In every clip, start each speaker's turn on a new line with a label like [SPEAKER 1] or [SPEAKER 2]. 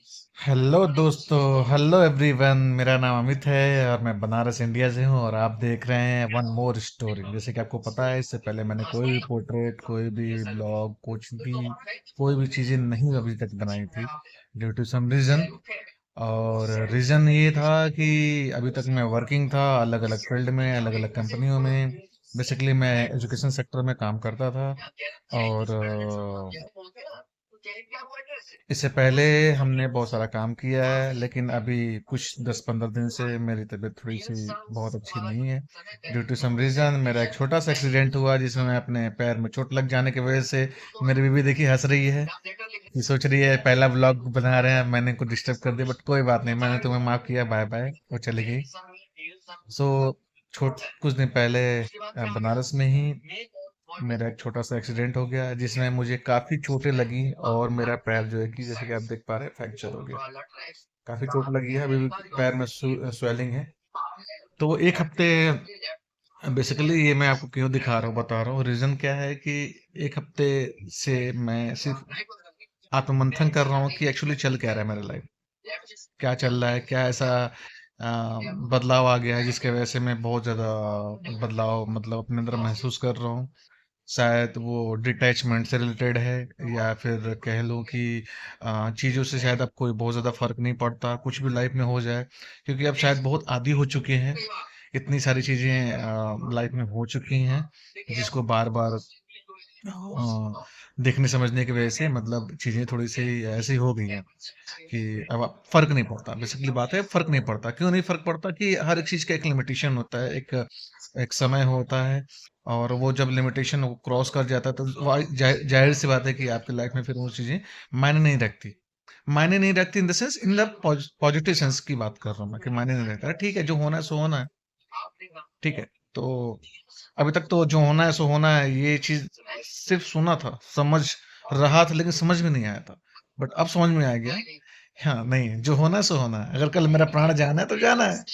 [SPEAKER 1] Hello दोस्तों। Hello everyone, मेरा नाम अमित है और मैं बनारस इंडिया से हूँ और आप देख रहे हैं वन मोर स्टोरी। जैसे कि आपको पता है, इससे पहले मैंने कोई भी पोर्ट्रेट, कोई भी ब्लॉग, कुछ भी, कोई भी चीजें नहीं अभी तक बनाई थी, ड्यू टू सम रीजन। और रीजन ये था कि अभी तक मैं वर्किंग था अलग अलग फील्ड में, अलग अलग कंपनियों में। बेसिकली मैं एजुकेशन सेक्टर में काम करता था। और इससे पहले हमने बहुत सारा काम किया है, लेकिन अभी कुछ 10-15 दिन से मेरी तबीयत थोड़ी सी बहुत अच्छी नहीं है। ड्यू टू सम रीजन मेरा एक छोटा सा एक्सीडेंट हुआ, जिसमें मैं अपने पैर में चोट लग जाने की वजह से, मेरी बीवी देखी हंस रही है कि सोच रही है पहला व्लॉग बना रहे हैं, मैंने को डिस्टर्ब कर दिया। बट कोई बात नहीं, मैंने तुम्हें माफ किया, बाय बाय, वो चली गई। सो छोट कुछ दिन पहले बनारस में ही मेरा एक छोटा सा एक्सीडेंट हो गया, जिसमें मुझे काफी चोटें लगी और मेरा पैर जो है कि जैसे कि आप देख पा रहे हैं फ्रैक्चर हो गया। काफी चोट लगी है, अभी भी पैर में स्वेलिंग है। तो एक हफ्ते, बेसिकली ये मैं आपको क्यों दिखा रहा हूँ, बता रहा हूँ, रीजन क्या है कि एक हफ्ते से मैं सिर्फ आत्ममंथन कर रहा हूँ कि एक्चुअली चल क्या रहा है मेरा लाइफ, क्या चल रहा है, क्या ऐसा बदलाव आ गया है जिसके वजह से मैं बहुत ज्यादा बदलाव मतलब अपने अंदर महसूस कर रहा हूँ। शायद वो डिटैचमेंट से रिलेटेड है, या फिर कह लो कि चीज़ों से शायद अब कोई बहुत ज़्यादा फर्क नहीं पड़ता, कुछ भी लाइफ में हो जाए, क्योंकि अब शायद बहुत आदी हो चुके हैं। इतनी सारी चीज़ें लाइफ में हो चुकी हैं, जिसको बार बार देखने समझने की वजह से मतलब चीज़ें थोड़ी सी ऐसी हो गई हैं कि अब फर्क नहीं पड़ता। बेसिकली बात है, फर्क नहीं पड़ता। क्यों नहीं फर्क पड़ता कि हर एक चीज़ का एक लिमिटेशन होता है, एक एक समय होता है। और वो जब लिमिटेशन वो क्रॉस कर जाता है तो जाहिर सी बात है कि आपकी लाइफ में फिर वो चीज़ें मायने नहीं रखती। मायने नहीं रखती in the sense, in the positive sense की बात कर रहा हूँ मैं, कि मायने नहीं रखता। ठीक है, जो होना है सो होना है। ठीक है। तो अभी तक तो जो होना है सो होना है, ये चीज सिर्फ सुना था, समझ रहा था, लेकिन समझ में नहीं आया था। बट अब समझ में आ गया। हाँ, नहीं, जो होना है सो होना है। अगर कल मेरा प्राण जाना है तो जाना है।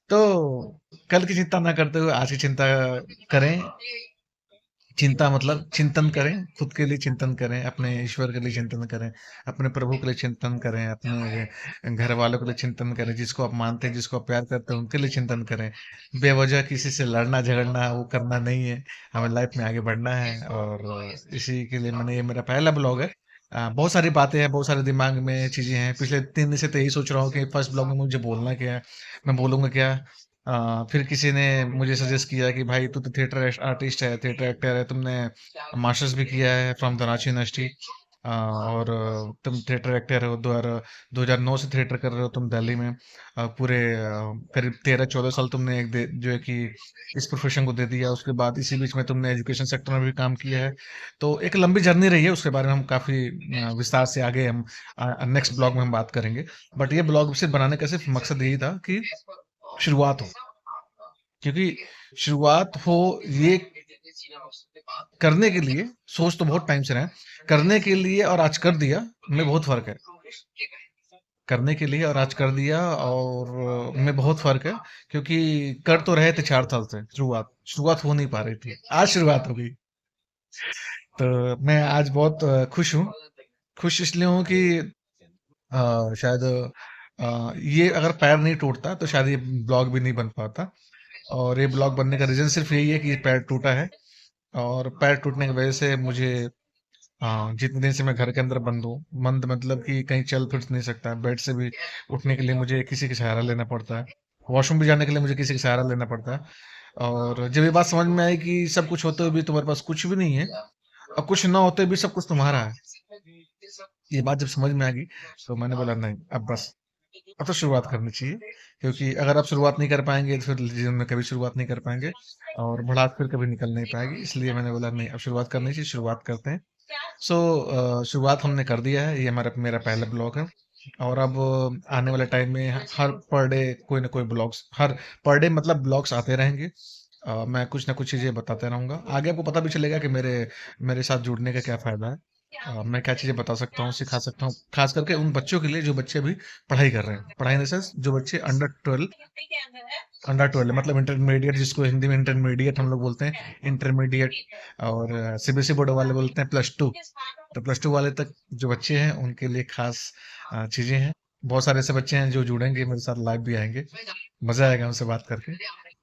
[SPEAKER 1] तो कल की चिंता ना करते हुए आज की चिंता करें। चिंता मतलब चिंतन करें, खुद के लिए चिंतन करें, अपने ईश्वर के लिए चिंतन करें, अपने प्रभु के लिए चिंतन करें, अपने घर वालों के लिए चिंतन करें, जिसको आप मानते हैं, जिसको आप प्यार करते हैं, उनके लिए चिंतन करें। बेवजह किसी से लड़ना झगड़ना वो करना नहीं है। हमें लाइफ में आगे बढ़ना है। और इसी के लिए मैंने, ये मेरा पहला ब्लॉग है। बहुत सारी बातें हैं, बहुत सारे दिमाग में चीजें हैं। पिछले 3 दिन से तो यही सोच रहा हूँ कि फर्स्ट ब्लॉग में मुझे बोलना क्या है, मैं बोलूंगा क्या। फिर किसी ने मुझे सजेस्ट किया कि भाई तू तो थिएटर आर्टिस्ट है, थिएटर एक्टर है, तुमने मास्टर्स भी किया है फ्रॉम तराची यूनिवर्सिटी, और तुम थिएटर एक्टर हो। 2009 से थिएटर कर रहे हो तुम दिल्ली में। पूरे करीब 13-14 साल तुमने जो है कि इस प्रोफेशन को दे दिया। उसके बाद इसी बीच में तुमने एजुकेशन सेक्टर में भी काम किया है। तो एक लंबी जर्नी रही है, उसके बारे में हम काफी विस्तार से आगे हम नेक्स्ट ब्लॉग में हम बात करेंगे। बट ये ब्लॉग सिर्फ बनाने का सिर्फ मकसद यही था कि शुरुआत हो, क्योंकि शुरुआत हो, ये करने के लिए सोच तो बहुत टाइम से रहे हैं। करने के लिए और आज कर दिया में बहुत फर्क है। करने के लिए और आज कर दिया और में बहुत फर्क है। क्योंकि कर तो रहे थे 4 साल से, शुरुआत शुरुआत हो नहीं पा रही थी, आज शुरुआत हो गई। तो मैं आज बहुत खुश हूँ। खुश इसलिए हूँ कि शायद ये अगर पैर नहीं टूटता तो शायद ये ब्लॉग भी नहीं बन पाता। और ये ब्लॉग बनने का रीजन सिर्फ यही है कि ये पैर टूटा है। और पैर टूटने की वजह से मुझे, जितने दिन से मैं घर के अंदर बंद हूँ, बंद मतलब कि कहीं चल फिर नहीं सकता, बेड से भी उठने के लिए मुझे किसी का सहारा लेना पड़ता है। वॉशरूम भी जाने के लिए मुझे किसी का सहारा लेना पड़ता है। और जब ये बात समझ में आई कि सब कुछ होते हुए भी तुम्हारे पास कुछ भी नहीं है, और कुछ ना होते भी सब कुछ तुम्हारा है, ये बात जब समझ में आ गई, तो मैंने बोला नहीं, अब बस, अब तो शुरुआत करनी चाहिए। क्योंकि अगर आप शुरुआत नहीं कर पाएंगे तो फिर जीवन में कभी शुरुआत नहीं कर पाएंगे, और भड़ास फिर कभी निकल नहीं पाएगी। इसलिए मैंने बोला नहीं, अब शुरुआत करनी चाहिए, शुरुआत करते हैं। सो शुरुआत हमने कर दिया है, ये हमारा मेरा पहला ब्लॉग है। और अब आने वाले टाइम में हर पर डे कोई ना कोई ब्लॉग्स, हर पर डे मतलब ब्लॉग्स आते रहेंगे। मैं कुछ ना कुछ चीज़ें बताते रहूंगा, आगे आपको पता भी चलेगा कि मेरे मेरे साथ जुड़ने का क्या फायदा है। मैं क्या चीज़ें बता सकता हूँ, सिखा सकता हूँ, खास करके उन बच्चों के लिए जो बच्चे अभी पढ़ाई कर रहे हैं। पढ़ाई इन द सेंस, जो बच्चे अंडर 12 मतलब इंटरमीडिएट, जिसको हिंदी में इंटरमीडिएट हम लोग बोलते हैं, इंटरमीडिएट। और सीबीएसई बोर्ड वाले बोलते हैं +2। तो प्लस 2 वाले तक जो बच्चे हैं उनके लिए खास चीज़ें हैं। बहुत सारे ऐसे बच्चे हैं जो जुड़ेंगे मेरे साथ लाइव भी आएँगे। मज़ा आएगा उनसे बात करके।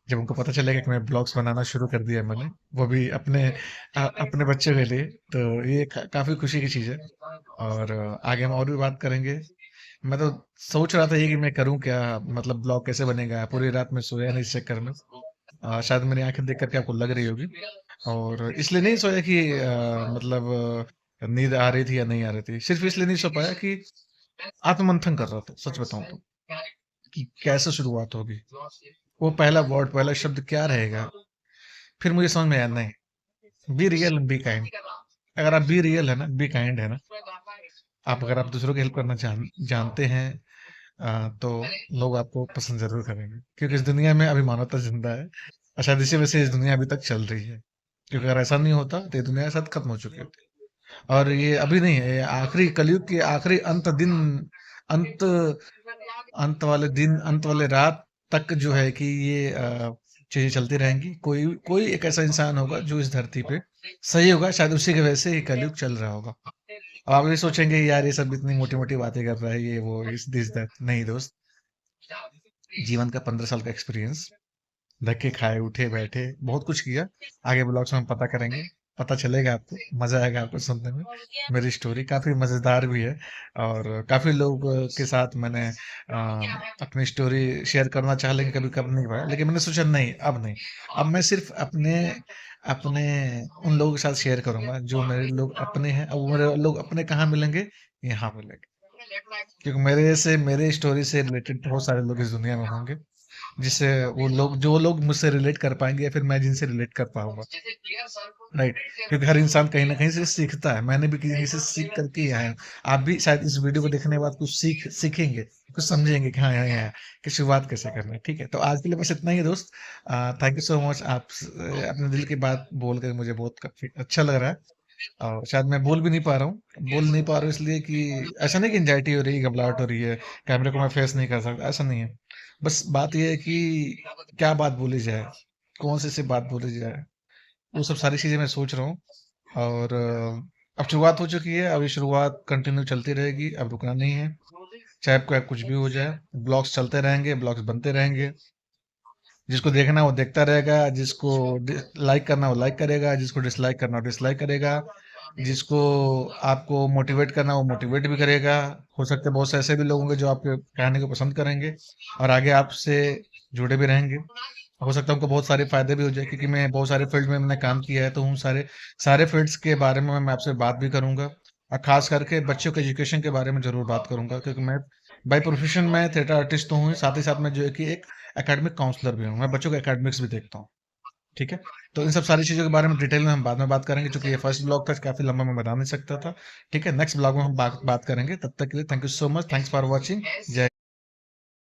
[SPEAKER 1] जब उनको पता चलेगा कि मैं ब्लॉग्स बनाना शुरू कर दिया है मैंने, वो भी अपने बच्चों के लिए, तो ये काफ़ी खुशी की चीज़ है। और आगे हम और भी बात करेंगे। मैं तो सोच रहा था ये कि मैं करूँ क्या? मतलब ब्लॉग कैसे बनेगा? पूरी रात मैं सोया नहीं इस चक्कर में। शायद मेरी आँखें देख कर के आपको लग रही होगी। और इसलिए नहीं सोया कि मतलब नींद आ रही थी या नहीं आ रही थी। सिर्फ़ इसलिए नहीं सो पाया कि आत्ममंथन कर रहा था, सच बताऊँ तो, कि कैसे शुरुआत होगी? वो पहला वर्ड, पहला शब्द क्या रहेगा? फिर मुझे समझ में आया, नहीं, be real and be kind. अगर आप बी रियल है ना, बी काइंड है ना, अगर आप दूसरों की हेल्प करना जानते हैं, तो लोग आपको पसंद ज़रूर करेंगे। क्योंकि इस दुनिया में अभी मानवता ज़िंदा है और शायद इसी वजह से इस दुनिया अभी तक चल रही है। क्योंकि अगर ऐसा नहीं होता तो ये दुनिया शायद खत्म हो चुकी होती। और ये अभी नहीं है, ये आखिरी कलयुग के आखिरी अंत अंत वाले दिन, अंत वाले रात तक जो है कि ये चीज़ें चलती रहेंगी। कोई कोई एक ऐसा इंसान होगा जो इस धरती पे सही होगा, शायद उसी की वजह से ये कलयुग चल रहा होगा। अब आप ये सोचेंगे यार ये सब इतनी मोटी-मोटी बातें कर रहा है, ये वो इस दिस दैट। नहीं दोस्त, जीवन का 15 साल का एक्सपीरियंस, धक्के खाए, उठे, बैठे, बहुत कुछ किया। आगे ब्लॉग्स में हम पता करेंगे, पता चलेगा आपको, मज़ा आएगा आपको सुनने में। मेरी स्टोरी काफ़ी मज़ेदार भी है और काफ़ी लोग के साथ मैंने अपनी स्टोरी शेयर करना चाहा लेकिन कभी कर नहीं पाया। लेकिन मैंने सोचा नहीं, अब नहीं। अब मैं सिर्फ़ अपने अपने उन लोगों के साथ शेयर करूँगा जो मेरे लोग अपने हैं। अब वो मेरे लोग अपने कहाँ मिलेंगे? यहाँ मिलेंगे। क्योंकि मेरे से मेरे स्टोरी से रिलेटेड बहुत सारे लोग इस दुनिया में होंगे। जिससे वो लोग जो लोग मुझसे रिलेट कर पाएँगे या फिर मैं जिनसे रिलेट कर पाऊँगा, राइट? क्योंकि हर इंसान कहीं न कहीं से सीखता है, मैंने भी कहीं से सीख कर के ही आया हूँ। आप भी शायद इस वीडियो को देखने के बाद कुछ सीखेंगे, कुछ समझेंगे कि हाँ, कि शुरुआत कैसे करना है, ठीक है? तो आज के लिए बस इतना ही है दोस्त। थैंक यू सो मच अपने दिल की बात बोल के मुझे बहुत काफ़ी अच्छा लग रहा है और शायद मैं बोल भी नहीं पा रहा हूँ। बोल नहीं पा रहा हूँ इसलिए कि ऐसा नहीं कि एंग्ज़ायटी हो रही है, घबराहट हो रही है, कैमरे को मैं फेस नहीं कर सकता, ऐसा नहीं है। बस बात ये है कि क्या बात बोली जाए, कौन-सी सी बात बोली जाए, वो सब सारी चीज़ें मैं सोच रहा हूँ और अब शुरुआत हो चुकी है, अब ये शुरुआत कंटिन्यू चलती रहेगी, अब रुकना नहीं है। चाहे आपको कुछ भी हो जाए, ब्लॉग्स चलते रहेंगे, ब्लॉग्स बनते रहेंगे। जिसको देखना है वो देखता रहेगा, जिसको लाइक करना है वो लाइक करेगा, जिसको डिसलाइक करना है वो डिसलाइक करेगा, जिसको आपको मोटिवेट करना है वो मोटिवेट भी करेगा। हो सकता है बहुत से ऐसे भी लोग होंगे जो आपके कहने को पसंद करेंगे और आगे आपसे जुड़े भी रहेंगे। हो सकता है उनको बहुत सारे फायदे भी हो जाए क्योंकि मैं बहुत सारे फील्ड में मैंने काम किया है, तो उन सारे सारे फील्ड्स के बारे में मैं आपसे बात भी करूंगा और खास करके बच्चों के एजुकेशन के बारे में जरूर बात करूंगा क्योंकि मैं बाय प्रोफेशन में थिएटर आर्टिस्ट तो हूँ, साथ ही साथ मैं जो है कि एक एकेडमिक काउंसलर भी हूँ, मैं बच्चों के एकेडमिक्स भी देखता हूँ। ठीक है, तो इन सब सारी चीज़ों के बारे में डिटेल में हम बाद में बात करेंगे क्योंकि ये फर्स्ट ब्लॉग था, काफ़ी लंबा मैं बता नहीं सकता था। ठीक है, नेक्स्ट ब्लॉग में हम बात बात करेंगे। तब तक के लिए thank you so much, thanks for watching. जय